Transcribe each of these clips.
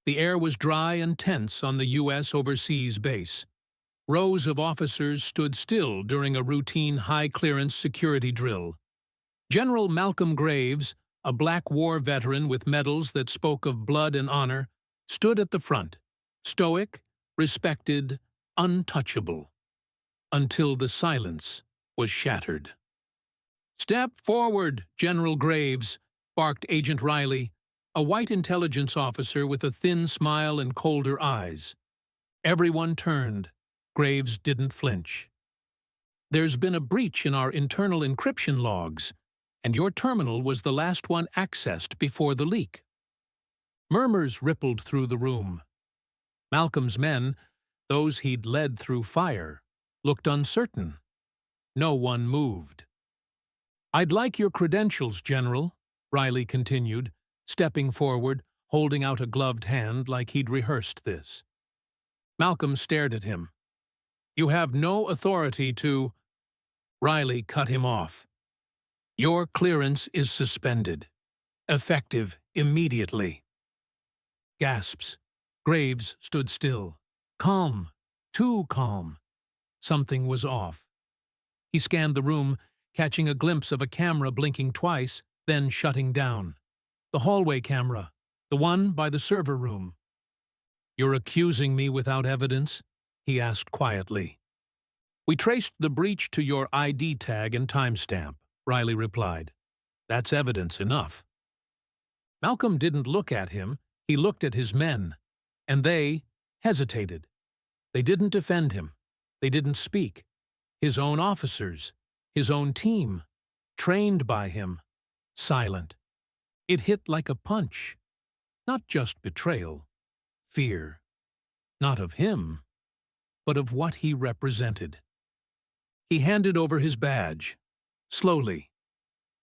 The air was dry and tense on the U.S. overseas base. Rows of officers stood still during a routine high-clearance security drill. General Malcolm Graves, a Black War veteran with medals that spoke of blood and honor, stood at the front, stoic, respected, untouchable, until the silence was shattered. "Step forward, General Graves," barked Agent Riley, a white intelligence officer with a thin smile and colder eyes. Everyone turned. Graves didn't flinch. "There's been a breach in our internal encryption logs, and your terminal was the last one accessed before the leak." Murmurs rippled through the room. Malcolm's men, those he'd led through fire, looked uncertain. No one moved. "I'd like your credentials, General," Riley continued, stepping forward, holding out a gloved hand like he'd rehearsed this. Malcolm stared at him. "You have no authority to—" Riley cut him off. "Your clearance is suspended. Effective immediately." Gasps. Graves stood still. Calm. Too calm. Something was off. He scanned the room, catching a glimpse of a camera blinking twice, then shutting down. The hallway camera, the one by the server room. "You're accusing me without evidence?" he asked quietly. "We traced the breach to your ID tag and timestamp," Riley replied. "That's evidence enough." Malcolm didn't look at him, he looked at his men, and they hesitated. They didn't defend him. They didn't speak. His own officers, his own team, trained by him, silent. It hit like a punch. Not just betrayal, fear. Not of him, but of what he represented. He handed over his badge, slowly,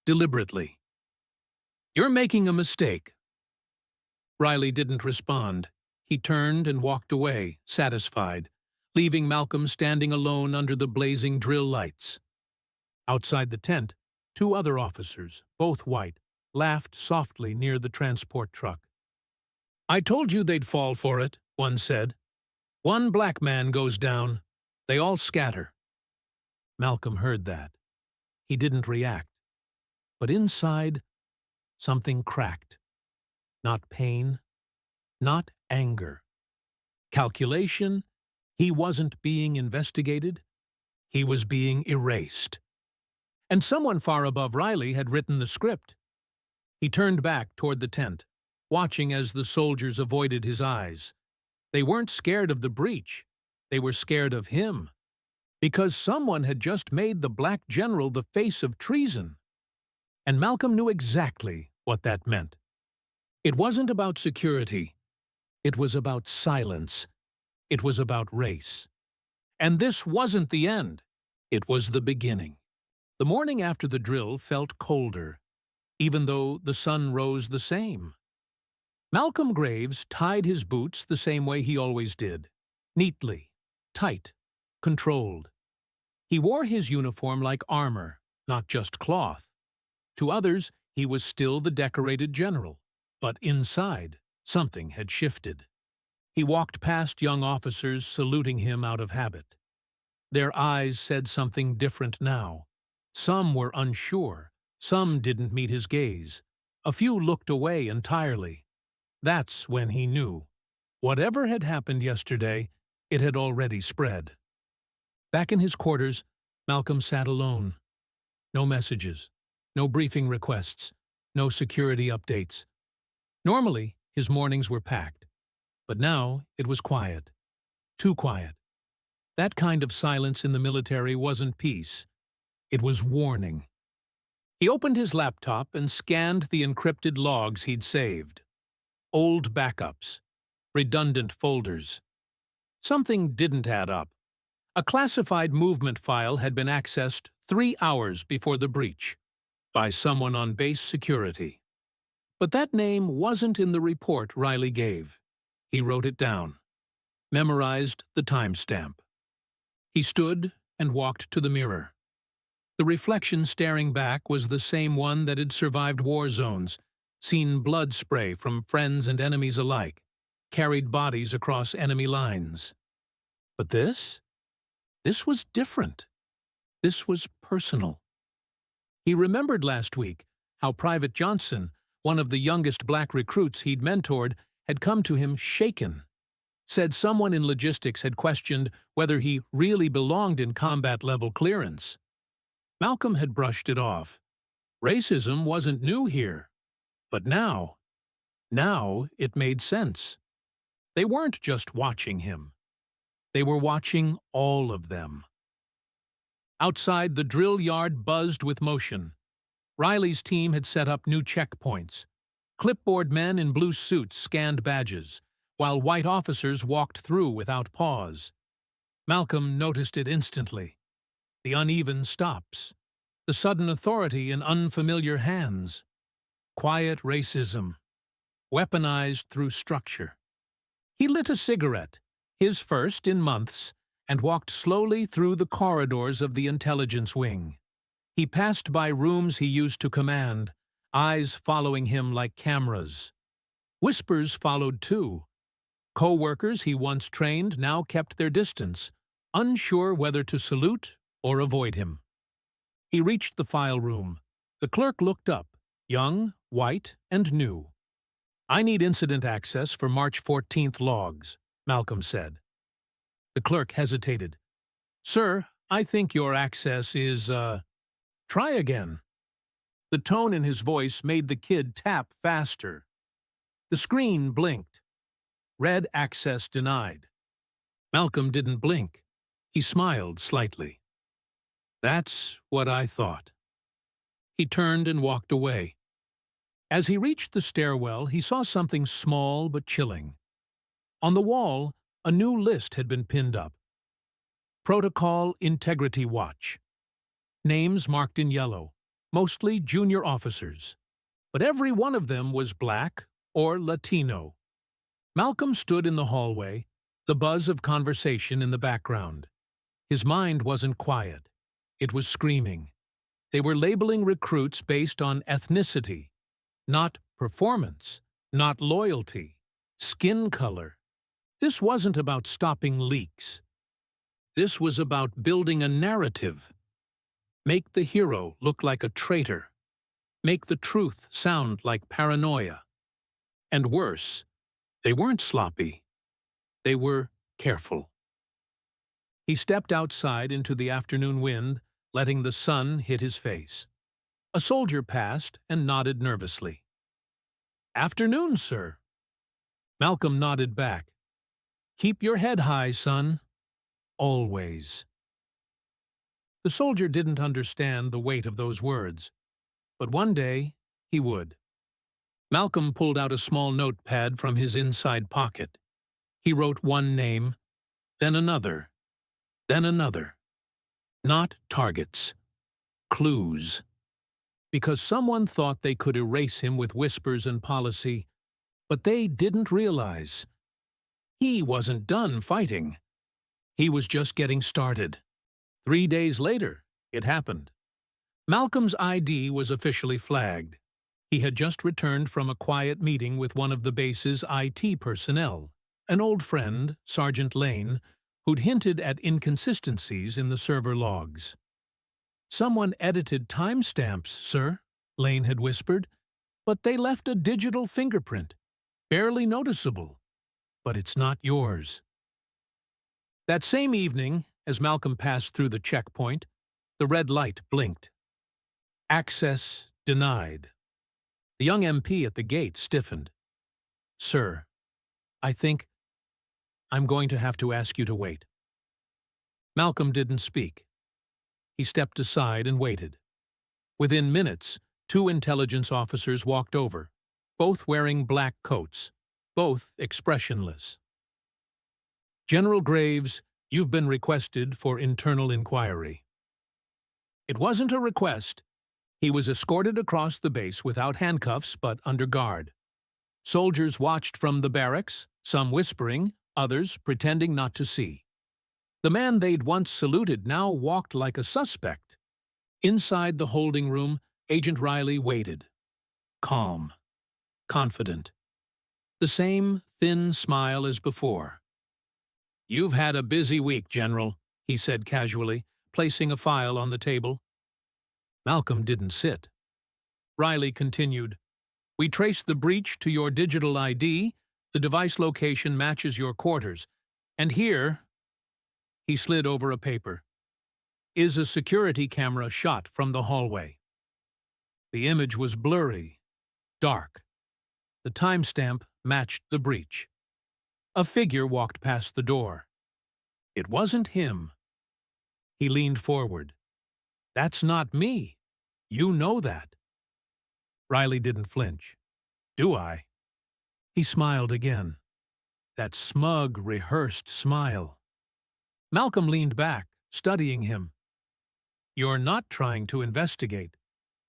deliberately. "You're making a mistake." Riley didn't respond. He turned and walked away, satisfied, leaving Malcolm standing alone under the blazing drill lights. Outside the tent, two other officers, both white, laughed softly near the transport truck. "I told you they'd fall for it," one said. "One black man goes down, they all scatter." Malcolm heard that. He didn't react. But inside, something cracked. Not pain, not anger. Calculation. He wasn't being investigated. He was being erased. And someone far above Riley had written the script. He turned back toward the tent, watching as the soldiers avoided his eyes. They weren't scared of the breach. They were scared of him. Because someone had just made the black general the face of treason. And Malcolm knew exactly what that meant. It wasn't about security. It was about silence. It was about race. And this wasn't the end. It was the beginning. The morning after the drill felt colder, even though the sun rose the same. Malcolm Graves tied his boots the same way he always did, neatly, tight, controlled. He wore his uniform like armor, not just cloth. To others, he was still the decorated general, but inside, something had shifted. He walked past young officers saluting him out of habit. Their eyes said something different now. Some were unsure, some didn't meet his gaze. A few looked away entirely. That's when he knew. Whatever had happened yesterday, it had already spread. Back in his quarters, Malcolm sat alone. No messages, no briefing requests, no security updates. Normally, his mornings were packed, but now it was quiet. Too quiet. That kind of silence in the military wasn't peace. It was warning. He opened his laptop and scanned the encrypted logs he'd saved. Old backups. Redundant folders. Something didn't add up. A classified movement file had been accessed 3 hours before the breach by someone on base security. But that name wasn't in the report Riley gave. He wrote it down. Memorized the timestamp. He stood and walked to the mirror. The reflection staring back was the same one that had survived war zones, seen blood spray from friends and enemies alike. carried bodies across enemy lines. But this was different. This was personal. He remembered last week how Private Johnson, one of the youngest black recruits he'd mentored, had come to him shaken. Said someone in logistics had questioned whether he really belonged in combat-level clearance. Malcolm had brushed it off. Racism wasn't new here. But now it made sense. They weren't just watching him. They were watching all of them. Outside, the drill yard buzzed with motion. Riley's team had set up new checkpoints. Clipboard men in blue suits scanned badges, while white officers walked through without pause. Malcolm noticed it instantly. The uneven stops. The sudden authority in unfamiliar hands. Quiet racism. Weaponized through structure. He lit a cigarette, his first in months, and walked slowly through the corridors of the intelligence wing. He passed by rooms he used to command, eyes following him like cameras. Whispers followed too. Co-workers he once trained now kept their distance, unsure whether to salute or avoid him. He reached the file room. The clerk looked up, young, white, and new. "I need incident access for March 14th logs," Malcolm said. The clerk hesitated. "Sir, I think your access is, try again." The tone in his voice made the kid tap faster. The screen blinked. Red access denied. Malcolm didn't blink. He smiled slightly. "That's what I thought." He turned and walked away. As he reached the stairwell, he saw something small but chilling. On the wall, a new list had been pinned up. Protocol Integrity Watch. Names marked in yellow, mostly junior officers. But every one of them was black or Latino. Malcolm stood in the hallway, the buzz of conversation in the background. His mind wasn't quiet. It was screaming. They were labeling recruits based on ethnicity, not performance, not loyalty, skin color. This wasn't about stopping leaks. This was about building a narrative. Make the hero look like a traitor. Make the truth sound like paranoia. And worse, they weren't sloppy. They were careful. He stepped outside into the afternoon wind, letting the sun hit his face. A soldier passed and nodded nervously. "Afternoon, sir." Malcolm nodded back. "Keep your head high, son. Always." The soldier didn't understand the weight of those words, but one day he would. Malcolm pulled out a small notepad from his inside pocket. He wrote one name, then another, then another. Not targets. Clues. Because someone thought they could erase him with whispers and policy, but they didn't realize. He wasn't done fighting. He was just getting started. 3 days later, it happened. Malcolm's ID was officially flagged. He had just returned from a quiet meeting with one of the base's IT personnel, an old friend, Sergeant Lane, who'd hinted at inconsistencies in the server logs. "Someone edited timestamps, sir," Lane had whispered, "but they left a digital fingerprint, barely noticeable. But it's not yours." That same evening, as Malcolm passed through the checkpoint, the red light blinked. Access denied. The young MP at the gate stiffened. "Sir, I think I'm going to have to ask you to wait." Malcolm didn't speak. He stepped aside and waited. Within minutes, 2 intelligence officers walked over, both wearing black coats, both expressionless. "General Graves, you've been requested for internal inquiry." It wasn't a request. He was escorted across the base without handcuffs but under guard. Soldiers watched from the barracks, some whispering, others pretending not to see. The man they'd once saluted now walked like a suspect. Inside the holding room, Agent Riley waited. Calm. Confident. The same thin smile as before. "You've had a busy week, General," he said casually, placing a file on the table. Malcolm didn't sit. Riley continued, "We traced the breach to your digital ID. The device location matches your quarters. And here," he slid over a paper, "is a security camera shot from the hallway." The image was blurry, dark. The timestamp matched the breach. A figure walked past the door. It wasn't him. He leaned forward. "That's not me. You know that." Riley didn't flinch. "Do I?" He smiled again. That smug, rehearsed smile. Malcolm leaned back, studying him. "You're not trying to investigate.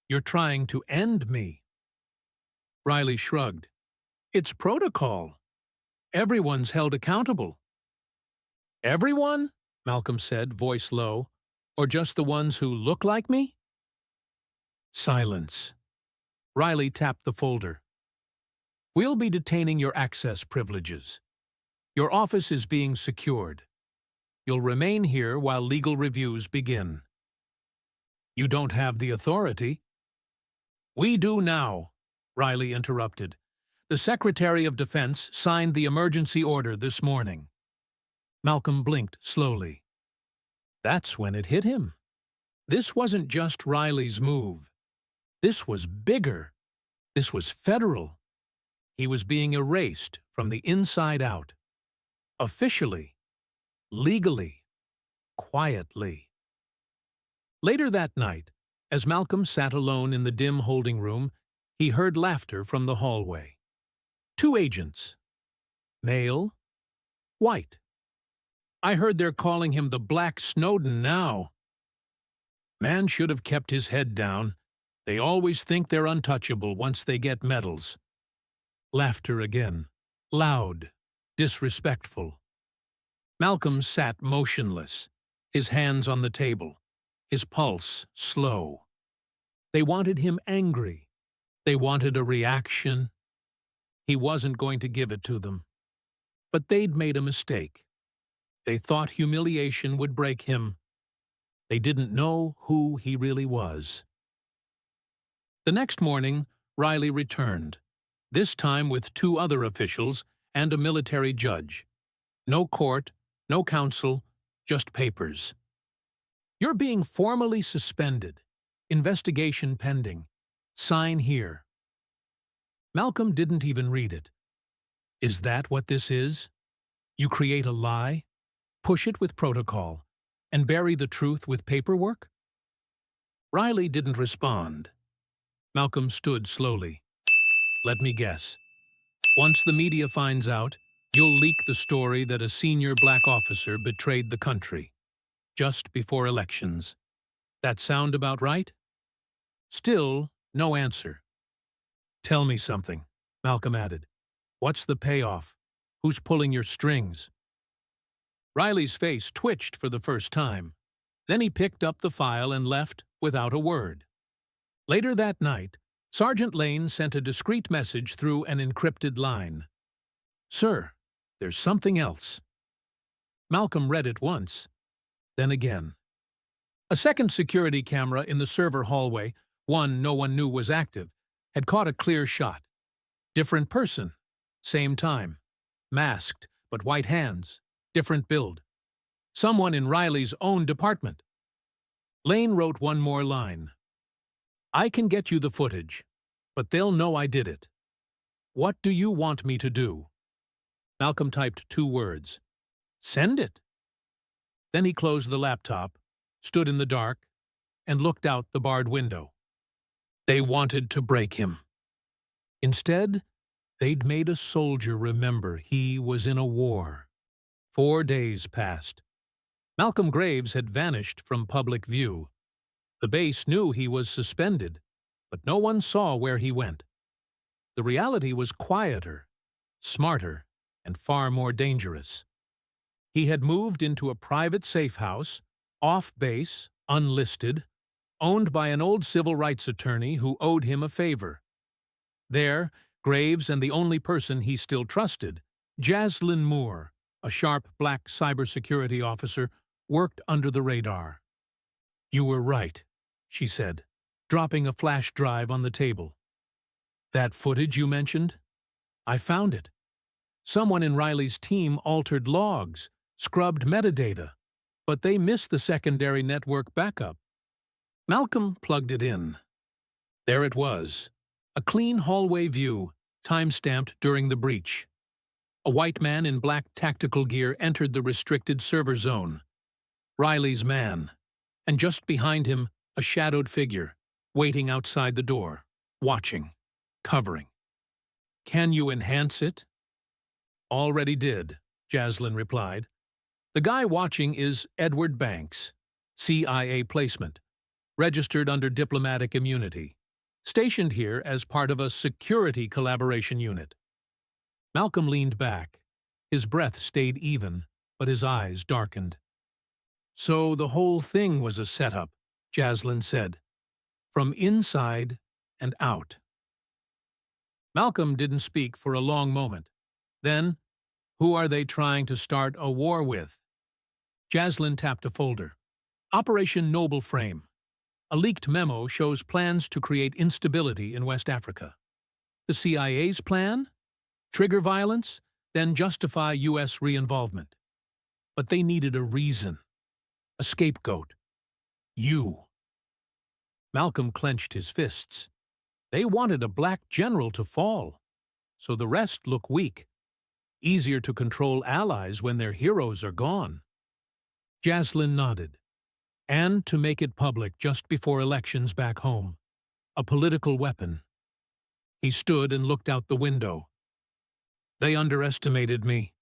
You're trying to end me." Riley shrugged. "It's protocol. Everyone's held accountable." "Everyone?" Malcolm said, voice low. "Or just the ones who look like me?" Silence. Riley tapped the folder. "We'll be detaining your access privileges. Your office is being secured. You'll remain here while legal reviews begin." "You don't have the authority." "We do now," Riley interrupted. "The Secretary of Defense signed the emergency order this morning." Malcolm blinked slowly. That's when it hit him. This wasn't just Riley's move. This was bigger. This was federal. He was being erased from the inside out. Officially. Legally. Quietly. Later that night, as Malcolm sat alone in the dim holding room, he heard laughter from the hallway. 2 agents. Male. White. "I heard they're calling him the Black Snowden now." "Man should have kept his head down. They always think they're untouchable once they get medals." Laughter again. Loud. Disrespectful. Malcolm sat motionless, his hands on the table, his pulse slow. They wanted him angry. They wanted a reaction. He wasn't going to give it to them. But they'd made a mistake. They thought humiliation would break him. They didn't know who he really was. The next morning, Riley returned, this time with 2 other officials and a military judge. No court, no counsel, just papers. "You're being formally suspended. Investigation pending. Sign here." Malcolm didn't even read it. Is that what this is? You create a lie, push it with protocol, and bury the truth with paperwork? Riley didn't respond. Malcolm stood slowly. "Let me guess. Once the media finds out, you'll leak the story that a senior black officer betrayed the country, just before elections. That sound about right?" Still, no answer. "Tell me something," Malcolm added. "What's the payoff? Who's pulling your strings?" Riley's face twitched for the first time. Then he picked up the file and left without a word. Later that night, Sergeant Lane sent a discreet message through an encrypted line. "Sir, there's something else." Malcolm read it once, then again. A second security camera in the server hallway, one no one knew was active, had caught a clear shot. Different person, same time. Masked, but white hands, different build. Someone in Riley's own department. Lane wrote one more line. "I can get you the footage, but they'll know I did it. What do you want me to do?" Malcolm typed 2 words. "Send it." Then he closed the laptop, stood in the dark, and looked out the barred window. They wanted to break him. Instead, they'd made a soldier remember he was in a war. 4 days passed. Malcolm Graves had vanished from public view. The base knew he was suspended, but no one saw where he went. The reality was quieter, smarter, and far more dangerous. He had moved into a private safe house, off base, unlisted, owned by an old civil rights attorney who owed him a favor. There, Graves and the only person he still trusted, Jaslyn Moore, a sharp black cybersecurity officer, worked under the radar. "You were right," she said, dropping a flash drive on the table. "That footage you mentioned? I found it. Someone in Riley's team altered logs, scrubbed metadata, but they missed the secondary network backup." Malcolm plugged it in. There it was, a clean hallway view, time-stamped during the breach. A white man in black tactical gear entered the restricted server zone. Riley's man, and just behind him, a shadowed figure, waiting outside the door, watching, covering. "Can you enhance it?" "Already did," Jaslyn replied. "The guy watching is Edward Banks, CIA placement, registered under diplomatic immunity, stationed here as part of a security collaboration unit." Malcolm leaned back. His breath stayed even, but his eyes darkened. "So the whole thing was a setup," Jaslyn said. "From inside and out." Malcolm didn't speak for a long moment. Then, "Who are they trying to start a war with?" Jaslyn tapped a folder. "Operation Noble Frame. A leaked memo shows plans to create instability in West Africa. The CIA's plan? Trigger violence, then justify U.S. re-involvement. But they needed a reason. A scapegoat. You." Malcolm clenched his fists. They wanted a black general to fall, so the rest look weak. Easier to control allies when their heroes are gone. Jaslyn nodded. "And to make it public just before elections back home. A political weapon." He stood and looked out the window. "They underestimated me."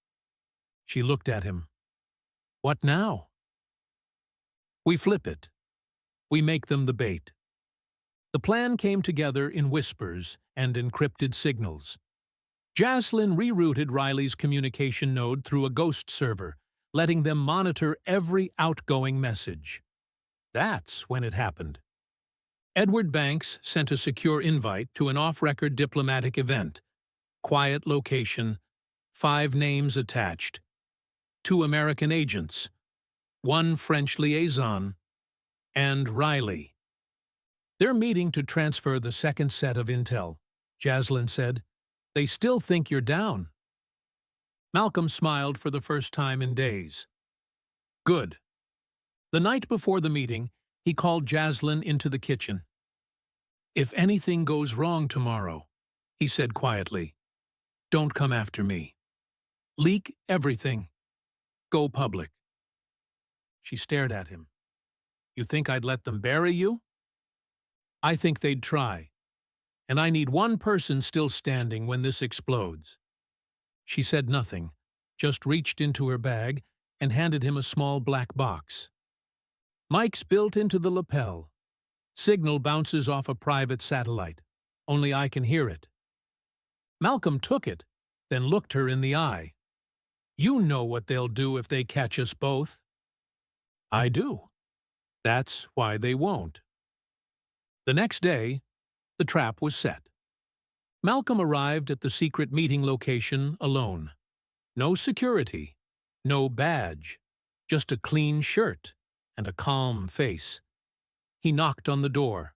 She looked at him. "What now?" "We flip it. We make them the bait." The plan came together in whispers and encrypted signals. Jaslyn rerouted Riley's communication node through a ghost server, letting them monitor every outgoing message. That's when it happened. Edward Banks sent a secure invite to an off-record diplomatic event. Quiet location, 5 names attached. 2 American agents, 1 French liaison, and Riley. "They're meeting to transfer the second set of intel," Jaslyn said. "They still think you're down." Malcolm smiled for the first time in days. "Good." The night before the meeting, he called Jaslyn into the kitchen. "If anything goes wrong tomorrow," he said quietly, "don't come after me. Leak everything. Go public." She stared at him. "You think I'd let them bury you?" "I think they'd try. And I need one person still standing when this explodes." She said nothing, just reached into her bag and handed him a small black box. "Mic's built into the lapel. Signal bounces off a private satellite. Only I can hear it." Malcolm took it, then looked her in the eye. "You know what they'll do if they catch us both." "I do. That's why they won't." The next day, the trap was set. Malcolm arrived at the secret meeting location alone. No security, no badge, just a clean shirt and a calm face. He knocked on the door.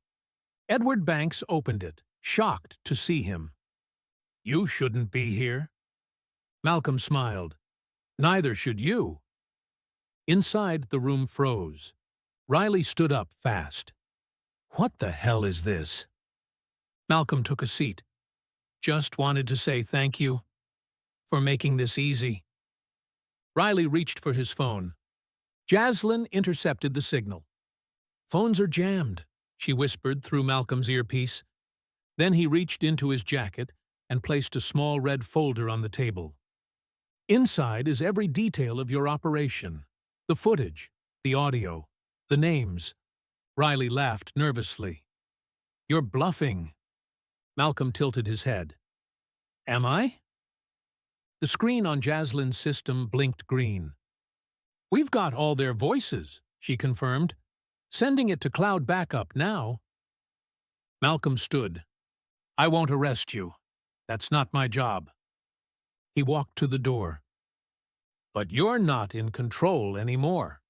Edward Banks opened it, shocked to see him. "You shouldn't be here." Malcolm smiled. "Neither should you." Inside, the room froze. Riley stood up fast. "What the hell is this?" Malcolm took a seat. "Just wanted to say thank you for making this easy." Riley reached for his phone. Jaslyn intercepted the signal. "Phones are jammed," she whispered through Malcolm's earpiece. Then he reached into his jacket and placed a small red folder on the table. "Inside is every detail of your operation. The footage, the audio, the names." Riley laughed nervously. "You're bluffing." Malcolm tilted his head. "Am I?" The screen on Jaslyn's system blinked green. "We've got all their voices," she confirmed. "Sending it to cloud backup now." Malcolm stood. "I won't arrest you. That's not my job. He walked to the door. But you're not in control anymore.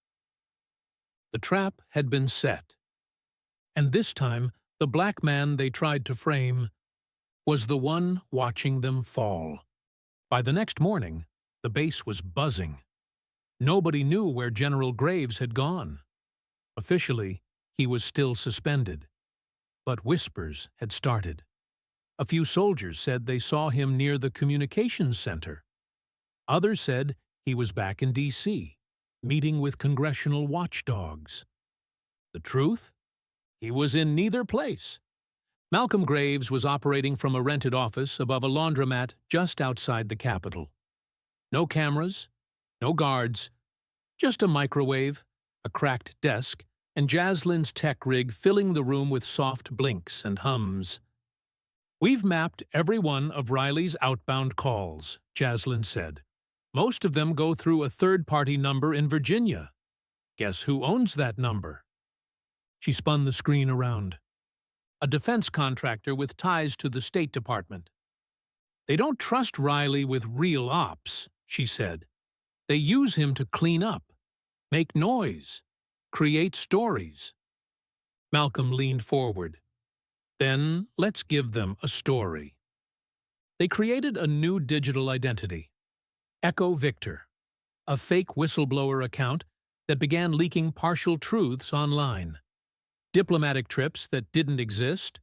The trap had been set. And this time, the black man they tried to frame was the one watching them fall. By the next morning, the base was buzzing. Nobody knew where General Graves had gone. Officially, he was still suspended. But whispers had started. A few soldiers said they saw him near the communications center. Others said he was back in D.C., meeting with congressional watchdogs. The truth? He was in neither place. Malcolm Graves was operating from a rented office above a laundromat just outside the Capitol. No cameras, no guards, just a microwave, a cracked desk, and Jaslin's tech rig filling the room with soft blinks and hums. "We've mapped every one of Riley's outbound calls," Jaslin said. "Most of them go through a third-party number in Virginia. Guess who owns that number?" She spun the screen around. "A defense contractor with ties to the State Department." "They don't trust Riley with real ops," she said. "They use him to clean up, make noise, create stories." Malcolm leaned forward. "Then let's give them a story." They created a new digital identity, Echo Victor, a fake whistleblower account that began leaking partial truths online. Diplomatic trips that didn't exist,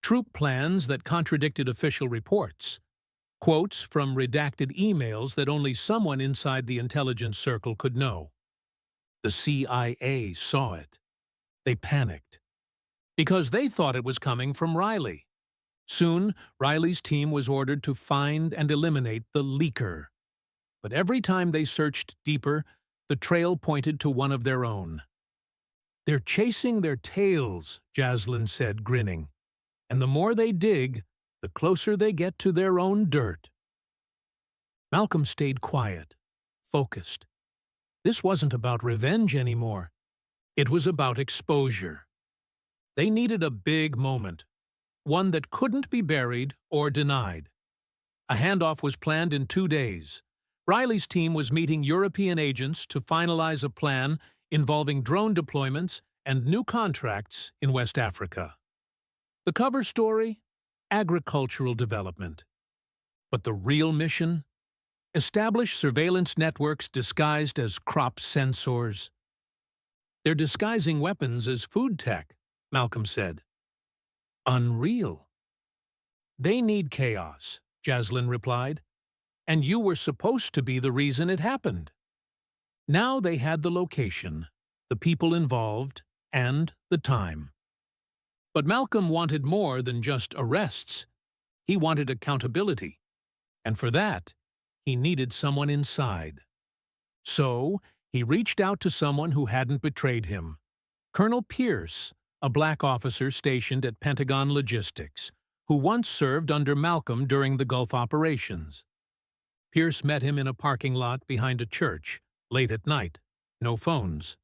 troop plans that contradicted official reports, quotes from redacted emails that only someone inside the intelligence circle could know. The CIA saw it. They panicked. Because they thought it was coming from Riley. Soon, Riley's team was ordered to find and eliminate the leaker. But every time they searched deeper, the trail pointed to one of their own. "They're chasing their tails," Jaslin said, grinning. "And the more they dig, the closer they get to their own dirt." Malcolm stayed quiet, focused. This wasn't about revenge anymore. It was about exposure. They needed a big moment, one that couldn't be buried or denied. A handoff was planned in 2 days. Riley's team was meeting European agents to finalize a plan involving drone deployments and new contracts in West Africa. The cover story? Agricultural development. But the real mission? Establish surveillance networks disguised as crop sensors. "They're disguising weapons as food tech," Malcolm said. "Unreal." "They need chaos," Jaslin replied. "And you were supposed to be the reason it happened." Now they had the location, the people involved, and the time. But Malcolm wanted more than just arrests. He wanted accountability. And for that, he needed someone inside. So, he reached out to someone who hadn't betrayed him. Colonel Pierce, a black officer stationed at Pentagon Logistics, who once served under Malcolm during the Gulf operations. Pierce met him in a parking lot behind a church, late at night. No phones.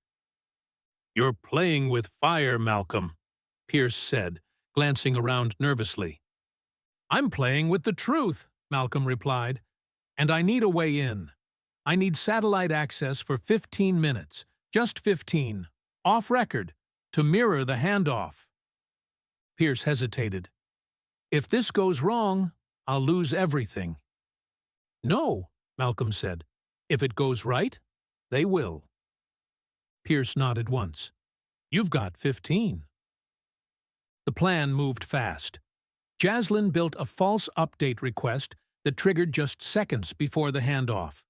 "You're playing with fire, Malcolm," Pierce said, glancing around nervously. "I'm playing with the truth," Malcolm replied. "And I need a way in. I need satellite access for 15 minutes, just 15, off record, to mirror the handoff." Pierce hesitated. "If this goes wrong, I'll lose everything." "No," Malcolm said. "If it goes right, they will." Pierce nodded once. "You've got 15. The plan moved fast. Jaslin built a false update request that triggered just seconds before the handoff.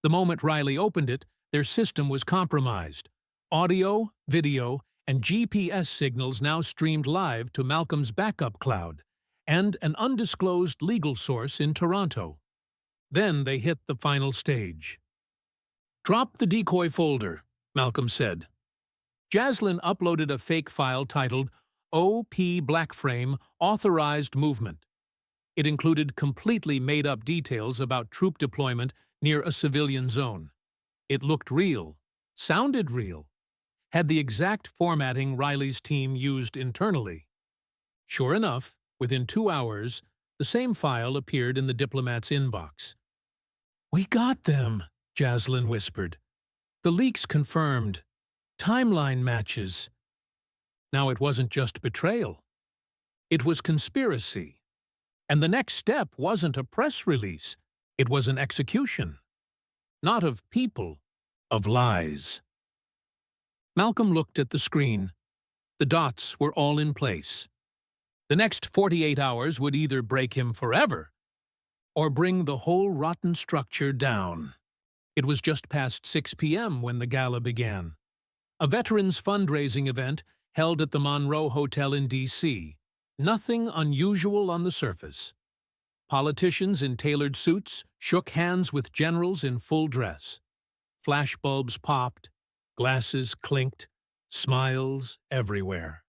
The moment Riley opened it, their system was compromised. Audio, video, and GPS signals now streamed live to Malcolm's backup cloud and an undisclosed legal source in Toronto. Then they hit the final stage. "Drop the decoy folder," Malcolm said. Jaslin uploaded a fake file titled OP Blackframe Authorized Movement. It included completely made-up details about troop deployment near a civilian zone. It looked real, sounded real, had the exact formatting Riley's team used internally. Sure enough, within 2 hours, The same file appeared in the diplomat's inbox. "We got them," Jaslyn whispered. "The leaks confirmed. Timeline matches." Now it wasn't just betrayal. It was conspiracy. And the next step wasn't a press release. It was an execution. Not of people, of lies. Malcolm looked at the screen. The dots were all in place. The next 48 hours would either break him forever or bring the whole rotten structure down. It was just past 6 p.m. when the gala began. A veterans fundraising event held at the Monroe Hotel in D.C. Nothing unusual on the surface. Politicians in tailored suits shook hands with generals in full dress. Flashbulbs popped, glasses clinked, smiles everywhere.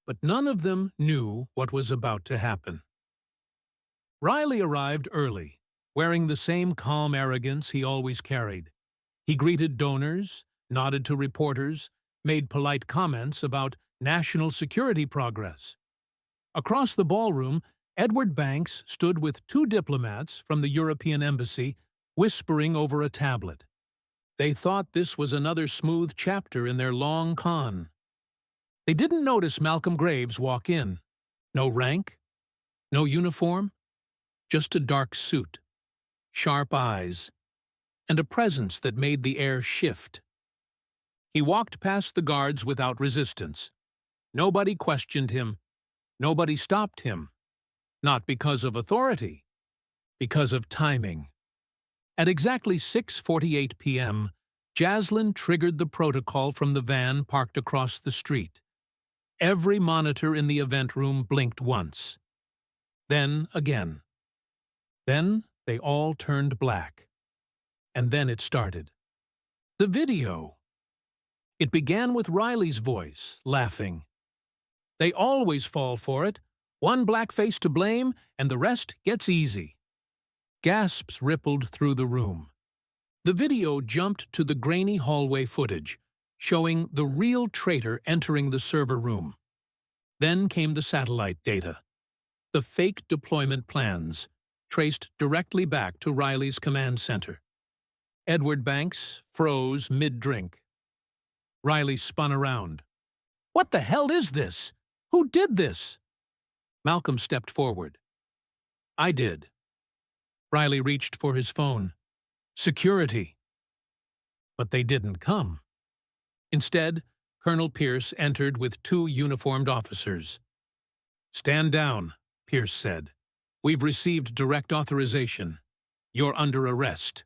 But none of them knew what was about to happen. Riley arrived early, wearing the same calm arrogance he always carried. He greeted donors, nodded to reporters, made polite comments about national security progress. Across the ballroom, Edward Banks stood with 2 diplomats from the European Embassy, whispering over a tablet. They thought this was another smooth chapter in their long con. They didn't notice Malcolm Graves walk in. No rank, no uniform, just a dark suit, sharp eyes, and a presence that made the air shift. He walked past the guards without resistance. Nobody questioned him. Nobody stopped him. Not because of authority, because of timing. At exactly 6:48 p.m., Jaslyn triggered the protocol from the van parked across the street. Every monitor in the event room blinked once. Then again. Then they all turned black. And then it started. The video. It began with Riley's voice, laughing. "They always fall for it. One blackface to blame, and the rest gets easy." Gasps rippled through the room. The video jumped to the grainy hallway footage, showing the real traitor entering the server room. Then came the satellite data. The fake deployment plans, traced directly back to Riley's command center. Edward Banks froze mid-drink. Riley spun around. "What the hell is this? Who did this?" Malcolm stepped forward. "I did." Riley reached for his phone. "Security." But they didn't come. Instead, Colonel Pierce entered with 2 uniformed officers. "Stand down," Pierce said. "We've received direct authorization. You're under arrest."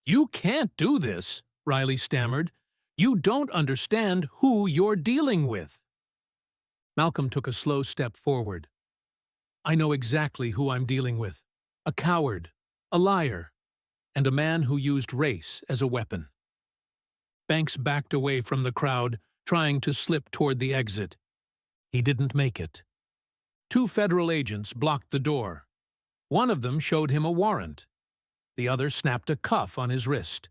"You can't do this," Riley stammered. "You don't understand who you're dealing with." Malcolm took a slow step forward. "I know exactly who I'm dealing with. A coward, a liar, and a man who used race as a weapon." Banks backed away from the crowd, trying to slip toward the exit. He didn't make it. 2 federal agents blocked the door. One of them showed him a warrant. The other snapped a cuff on his wrist.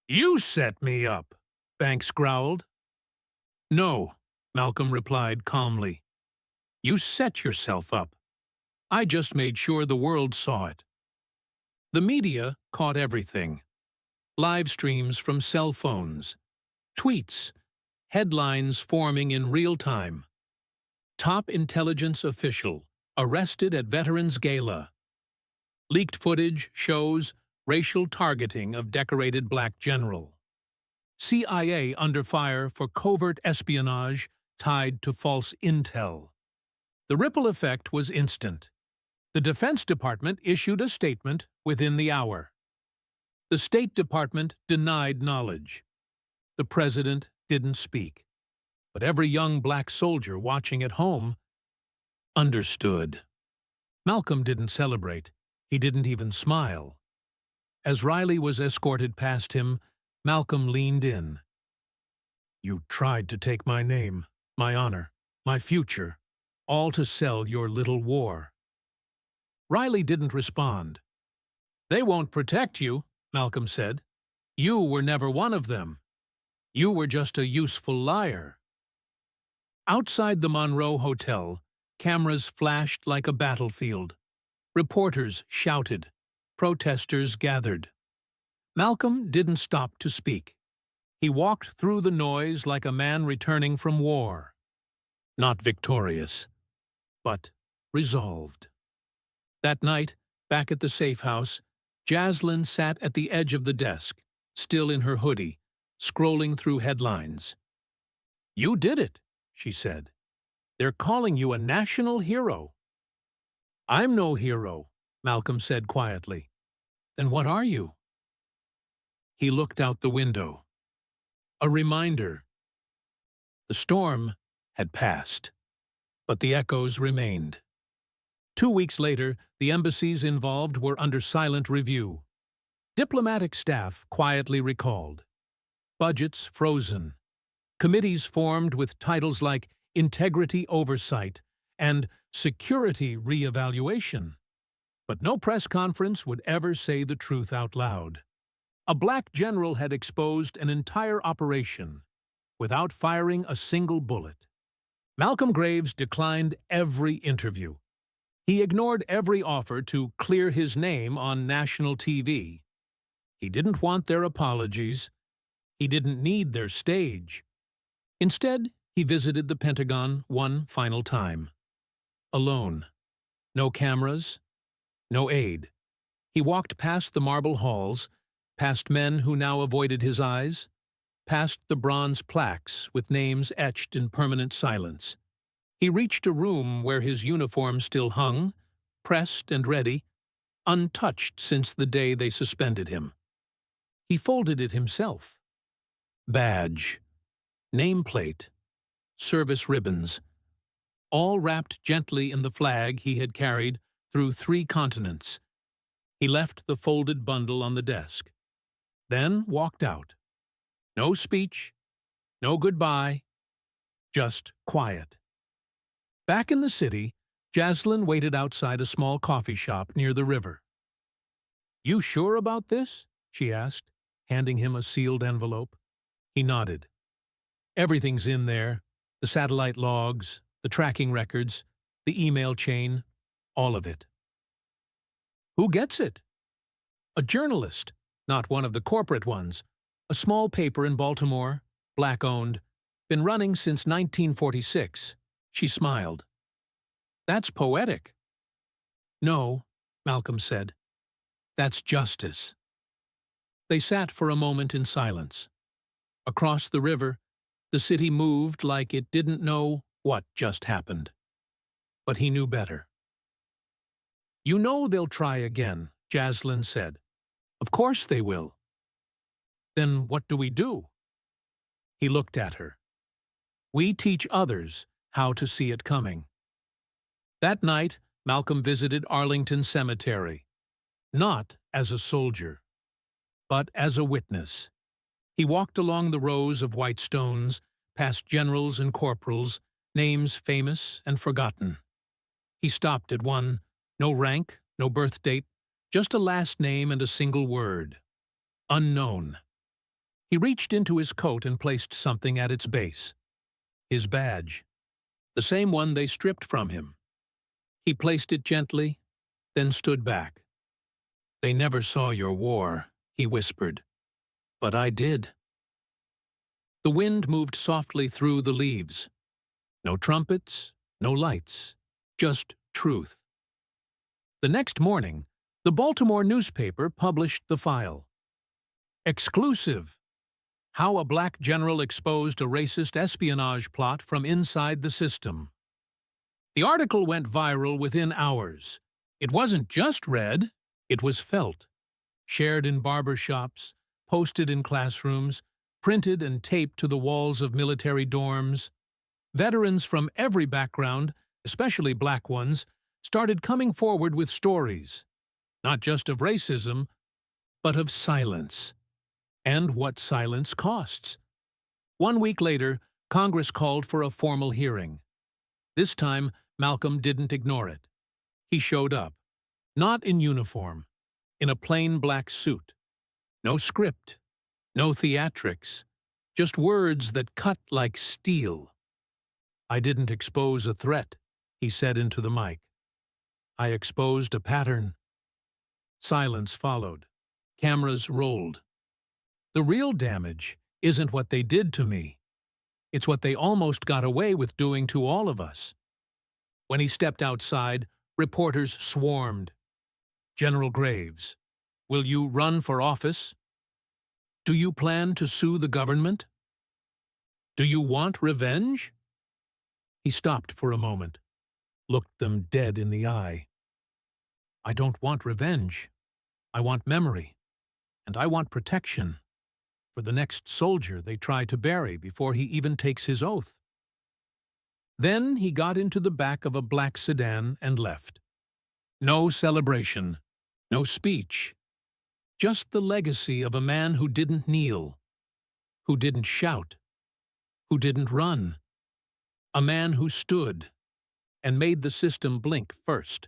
"You set me up," Banks growled. "No," Malcolm replied calmly. "You set yourself up. I just made sure the world saw it." The media caught everything. Live streams from cell phones, tweets, headlines forming in real time. Top intelligence official arrested at Veterans Gala. Leaked footage shows racial targeting of decorated black general. CIA under fire for covert espionage tied to false intel. The ripple effect was instant. The Defense Department issued a statement within the hour. The State Department denied knowledge. The President didn't speak. But every young black soldier watching at home understood. Malcolm didn't celebrate. He didn't even smile. As Riley was escorted past him, Malcolm leaned in. "You tried to take my name, my honor, my future, all to sell your little war." Riley didn't respond. "They won't protect you," Malcolm said. "You were never one of them. You were just a useful liar." Outside the Monroe Hotel, Cameras flashed like a battlefield. Reporters shouted. Protesters gathered. Malcolm didn't stop to speak. He walked through the noise like a man returning from war. Not victorious, but resolved. That night, back at the safe house, Jaslyn sat at the edge of the desk, still in her hoodie, scrolling through headlines. "You did it," she said. "They're calling you a national hero." "I'm no hero," Malcolm said quietly. "Then what are you?" He looked out the window. A reminder. The storm had passed, but the echoes remained. 2 weeks later, the embassies involved were under silent review. Diplomatic staff quietly recalled. Budgets frozen. Committees formed with titles like Integrity Oversight and Security Reevaluation. But no press conference would ever say the truth out loud. A black general had exposed an entire operation without firing a single bullet. Malcolm Graves declined every interview. He ignored every offer to clear his name on national TV. He didn't want their apologies. He didn't need their stage. Instead, he visited the Pentagon one final time. Alone. No cameras. No aid. He walked past the marble halls, past men who now avoided his eyes, past the bronze plaques with names etched in permanent silence. He reached a room where his uniform still hung, pressed and ready, untouched since the day they suspended him. He folded it himself. Badge, nameplate, service ribbons, all wrapped gently in the flag he had carried through 3 continents. He left the folded bundle on the desk, then walked out. No speech, no goodbye, just quiet. Back in the city, Jaslyn waited outside a small coffee shop near the river. "You sure about this?" she asked, handing him a sealed envelope. He nodded. "Everything's in there, the satellite logs, the tracking records, the email chain, all of it." "Who gets it?" "A journalist, not one of the corporate ones. A small paper in Baltimore, black-owned, been running since 1946. She smiled. "That's poetic." "No," Malcolm said. "That's justice." They sat for a moment in silence. Across the river, the city moved like it didn't know what just happened. But he knew better. "You know they'll try again," Jaslyn said. "Of course they will." "Then what do we do?" He looked at her. "We teach others how to see it coming." That night, Malcolm visited Arlington Cemetery, not as a soldier, but as a witness. He walked along the rows of white stones, past generals and corporals, names famous and forgotten. He stopped at one, no rank, no birth date, just a last name and a single word. Unknown. He reached into his coat and placed something at its base. His badge. The same one they stripped from him. He placed it gently, then stood back. "They never saw your war," he whispered. "But I did." The wind moved softly through the leaves. No trumpets, no lights, just truth. The next morning, the Baltimore newspaper published the file. Exclusive. How a black general exposed a racist espionage plot from inside the system. The article went viral within hours. It wasn't just read, it was felt. Shared in barbershops, posted in classrooms, printed and taped to the walls of military dorms. Veterans from every background, especially black ones, started coming forward with stories, not just of racism, but of silence. And what silence costs. 1 week later, Congress called for a formal hearing. This time, Malcolm didn't ignore it. He showed up, not in uniform, in a plain black suit. No script, no theatrics, just words that cut like steel. "I didn't expose a threat," he said into the mic. I exposed a pattern. Silence followed. Cameras rolled. The real damage isn't what they did to me. It's what they almost got away with doing to all of us. When he stepped outside, reporters swarmed. General Graves, will you run for office? Do you plan to sue the government? Do you want revenge? He stopped for a moment, looked them dead in the eye. I don't want revenge. I want memory. And I want protection for the next soldier they try to bury before he even takes his oath. Then he got into the back of a black sedan and left. No celebration, no speech, just the legacy of a man who didn't kneel, who didn't shout, who didn't run, a man who stood and made the system blink first.